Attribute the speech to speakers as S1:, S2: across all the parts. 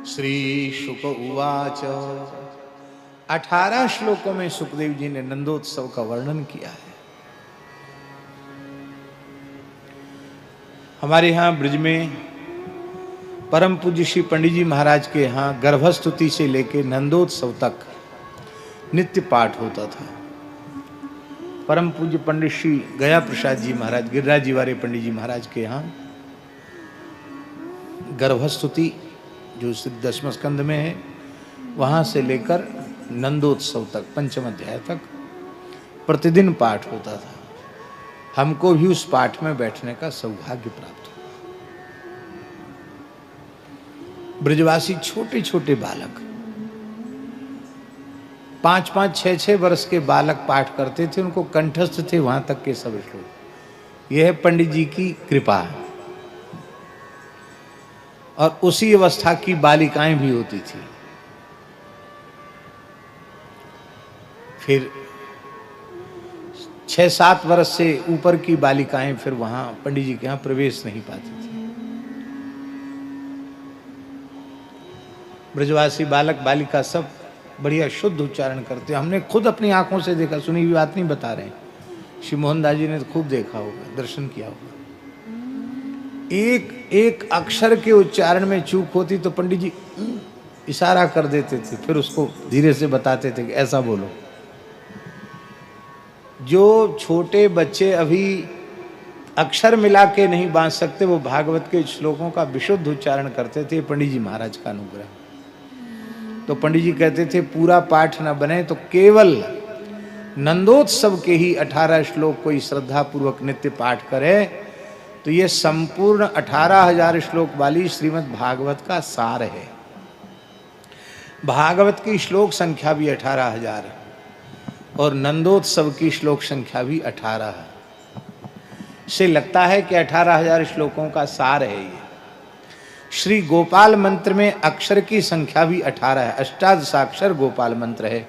S1: श्री शुक उवाच 18 श्लोकों में सुखदेव जी ने नंदोत्सव का वर्णन किया है। हमारे यहाँ ब्रज में परम पूज्य श्री पंडित जी महाराज के यहाँ गर्भस्तुति से लेकर नंदोत्सव तक नित्य पाठ होता था। परम पूज्य पंडित श्री गया प्रसाद जी महाराज गिरिराज जी वाले पंडित जी महाराज के यहाँ गर्भस्तुति जो दसम स्कंद में है वहाँ से लेकर नंदोत्सव तक पंचम अध्याय तक प्रतिदिन पाठ होता था। हमको भी उस पाठ में बैठने का सौभाग्य प्राप्त हुआ। ब्रजवासी छोटे छोटे बालक 5-5, 6-6 वर्ष के बालक पाठ करते थे, उनको कंठस्थ थे वहां तक के सब श्लोक। यह है पंडित जी की कृपा है। और उसी अवस्था की बालिकाएं भी होती थी। फिर 6-7 वर्ष से ऊपर की बालिकाएं फिर वहां पंडित जी के यहाँ प्रवेश नहीं पाती थी। ब्रजवासी बालक बालिका सब बढ़िया शुद्ध उच्चारण करते। हमने खुद अपनी आंखों से देखा, सुनी हुई बात नहीं बता रहे। श्री मोहनदास जी ने खूब देखा होगा, दर्शन किया होगा। एक एक अक्षर के उच्चारण में चूक होती तो पंडित जी इशारा कर देते थे, फिर उसको धीरे से बताते थे कि ऐसा बोलो। जो छोटे बच्चे अभी अक्षर मिला के नहीं बांध सकते, वो भागवत के श्लोकों का विशुद्ध उच्चारण करते थे। पंडित जी महाराज का अनुग्रह। तो पंडित जी कहते थे पूरा पाठ न बने तो केवल नंदोत्सव के ही 18 श्लोक कोई श्रद्धा पूर्वक नित्य पाठ करे तो ये संपूर्ण 18,000 श्लोक वाली श्रीमद् भागवत का सार है। भागवत की श्लोक संख्या भी 18,000 है और नंदोत्सव की श्लोक संख्या भी 18 है। इससे लगता है कि 18,000 श्लोकों का सार है ये। श्री गोपाल मंत्र में अक्षर की संख्या भी 18 है। अष्टादशाक्षर गोपाल मंत्र है।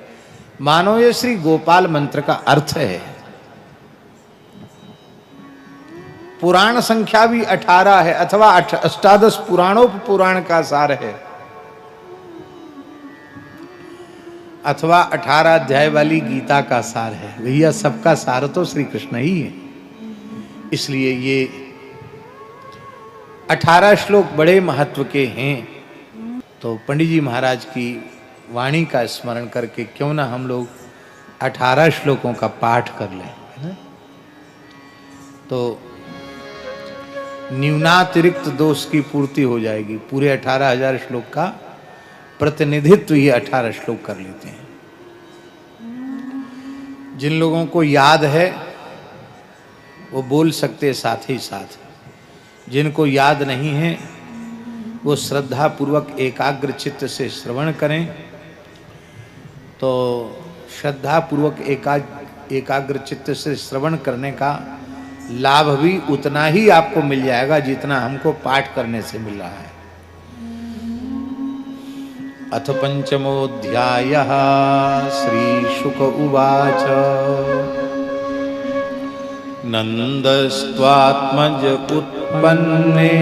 S1: मानो ये श्री गोपाल मंत्र का अर्थ है। पुराण संख्या भी 18 है अथवा 18 पुराणोपपुराण का सार है अथवा 18 अध्याय वाली गीता का सार है। भैया सबका सार तो श्री कृष्ण ही है। इसलिए ये 18 श्लोक बड़े महत्व के हैं। तो पंडित जी महाराज की वाणी का स्मरण करके क्यों ना हम लोग 18 श्लोकों का पाठ कर लें, है ना? तो न्यूनातिरिक्त दोष की पूर्ति हो जाएगी। पूरे 18,000 श्लोक का प्रतिनिधित्व ये 18 श्लोक कर लेते हैं। जिन लोगों को याद है वो बोल सकते साथ ही साथ, जिनको याद नहीं है वो श्रद्धा पूर्वक एकाग्र चित्त से श्रवण करें। तो श्रद्धा पूर्वक एकाग्र चित्त से श्रवण करने का लाभ भी उतना ही आपको मिल जाएगा जितना हमको पाठ करने से मिल रहा है। अथ पंचमोऽध्यायः श्री शुक उवाच नंदस्त्वात्मज उत्पन्ने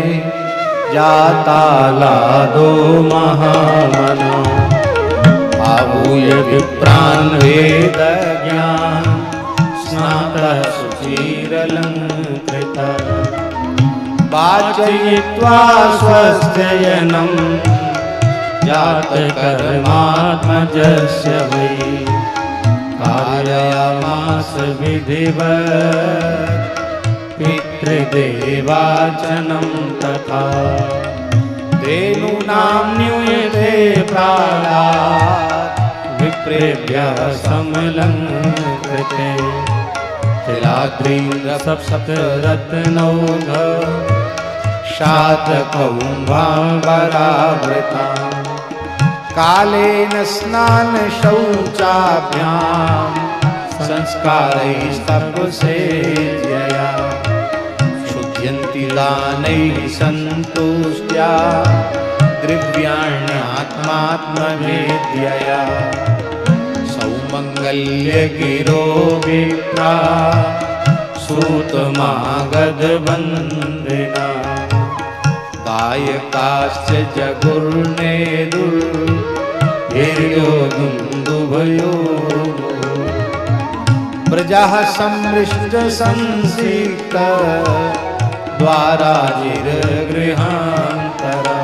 S1: जातालादो महामना आहूय विप्रान् वेदज्ञान स्नातः सुचिरलंकृतः वाचयित्वा स्वस्त्ययनं जातकर्मात्मजस्य वै कारयामास विधिवत् पितृदेवाचनं तथा धेनूनां न्यूयते प्रायात् विप्रेभ्यः समलंकृते तिलाद्रीन्द्रसप्तरत्नौघ शातकौम्भाम्बरावृता कालेन स्नान शौचाभ्यां संस्कारैस्तपसेज्यया शुध्यन्ति दानैः सन्तुष्ट्या द्रव्याण्यात्मात्मवेद्यया सौमङ्गल्यगिरो विप्रा सूतमागधवन्दिना आयकाश्च जगुर्नेदुर्भिर्यो दुन्दुभयो प्रजाः सम्मृष्ट संसिक्त द्वाराजिर्गृहान्तरा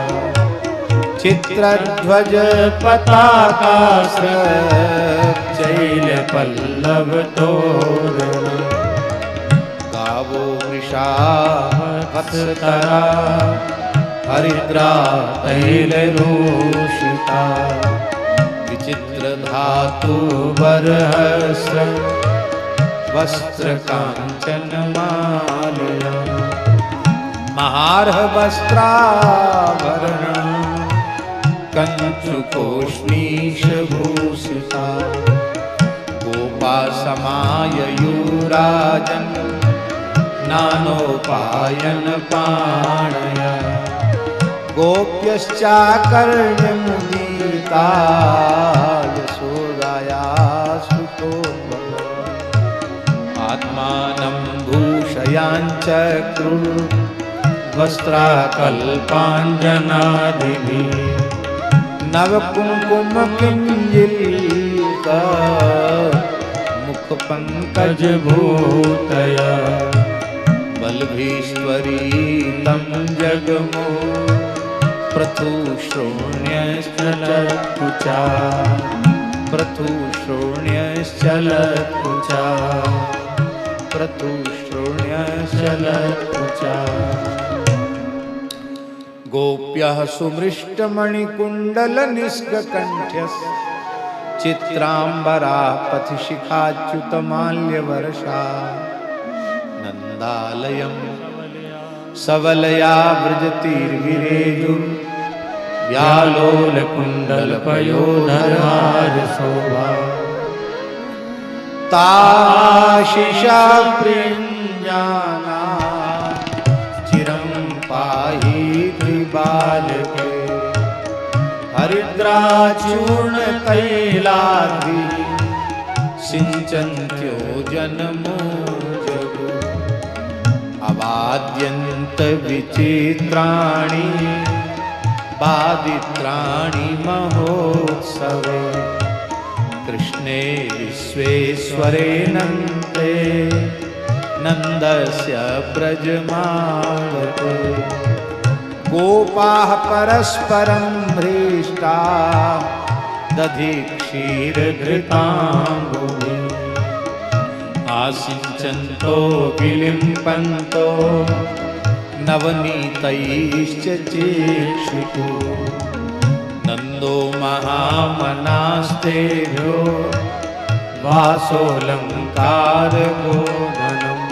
S1: चित्रध्वज पताकास्रक्चैलपल्लवतोरण गावो वृषा वत्सतरा हरिद्रा तैलरोषिता विचित्र धातु बरहस्र वस्त्र कांचन मालया महार्ह वस्त्राभरण कंचुकोष्णीशभूषिता गोपासमाययुराजन् नानोपायन पाणया गोप्यश्चाकर्ण्यमुदीता यशोदाया सुतोद्भव आत्मानं भूषयाञ्चक्रुः वस्त्राकल्पाञ्जनादिभिः नवकुङ्कुमकिञ्जिल्का मुखपङ्कजभूतया बलभीश्वरीतं जगमो पृथुश्रोण्यश्चलत्कुचा पृथुश्रोण्यश्चलत्कुचा पृथुश्रोण्यश्चलत्कुचा गोप्यः सुमृष्टमणिकुण्डलनिष्ककण्ठ्यः चित्राम्बरा पथिशिखाच्युतमाल्यवर्षा नन्दालयं सवलया व्यालोलकुण्डलपयोधराजशोभा ताशिषा प्रियञ्जाना चिरं पाहि त्रिबालके हरिद्राचूर्णतैलाद्रि सिञ्चन्त्यो जनमोजगो अवाद्यन्त विचित्राणि बादित्राणि महोत्सवे कृष्णे विश्वेश्वरेऽनन्ते नन्दस्य ब्रजमालते गोपाः परस्परं हृष्टा दधि क्षीरघृताम्बुधि आसिञ्चन्तो विलिम्पन्तो नवनीतैश्च चेक्षितो नन्दो महामनास्तेभ्यो वासोऽलङ्कारगोधनम्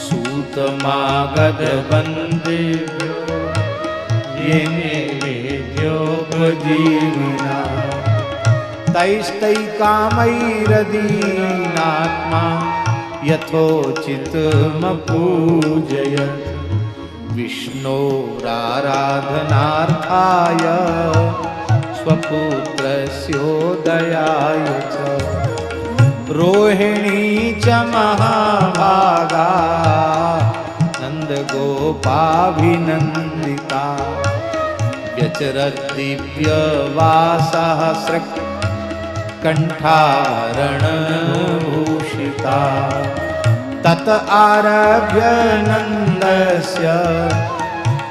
S1: सूतमागधवन्देभ्यो येने वेद्योपजीविना तैस्तैकामैरदीनात्मा यथोचितमपूजयत् विष्णोराराधनार्थाय स्वपुत्रस्योदयाय च रोहिणी च महाभागा नन्दगोपाभिनन्दिता व्यचरद्दिव्यवासहस्रक् कण्ठाभरणभूषिता तत आरभ्य नन्दस्य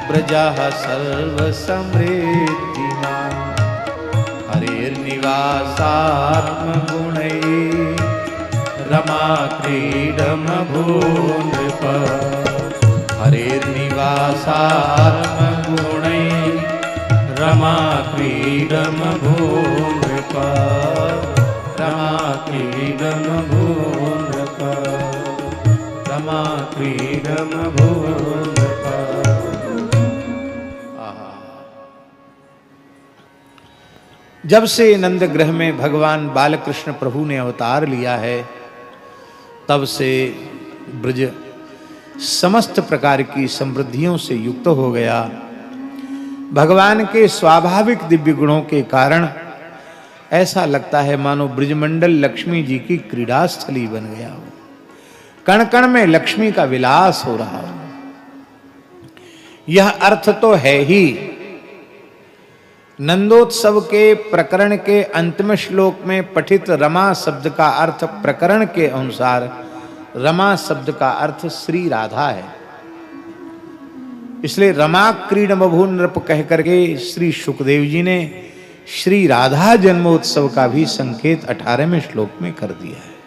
S1: प्रजाः सर्वसमृद्धिमान् हरेर्निवासात्मगुणैः रमाक्रीडमभूनृप हरेर्निवासात्मगुणैः रमाक्रीडमभूनृप रमाक्रीडमभूनृप रमाक्रीडमभूनृप।
S2: जब से नंद ग्रह में भगवान बालकृष्ण प्रभु ने अवतार लिया है तब से ब्रज समस्त प्रकार की समृद्धियों से युक्त हो गया। भगवान के स्वाभाविक दिव्य गुणों के कारण ऐसा लगता है मानो ब्रजमंडल लक्ष्मी जी की क्रीड़ा स्थली बन गया हो, कण कण में लक्ष्मी का विलास हो रहा हो।
S1: यह अर्थ तो है ही। नंदोत्सव के प्रकरण के अंतिम श्लोक में पठित रमा शब्द का अर्थ प्रकरण के अनुसार रमा शब्द का अर्थ श्री राधा है। इसलिए रमा क्रीड बभू नृप कह करके श्री सुखदेव जी ने श्री राधा जन्मोत्सव का भी संकेत 18वें श्लोक में कर दिया है।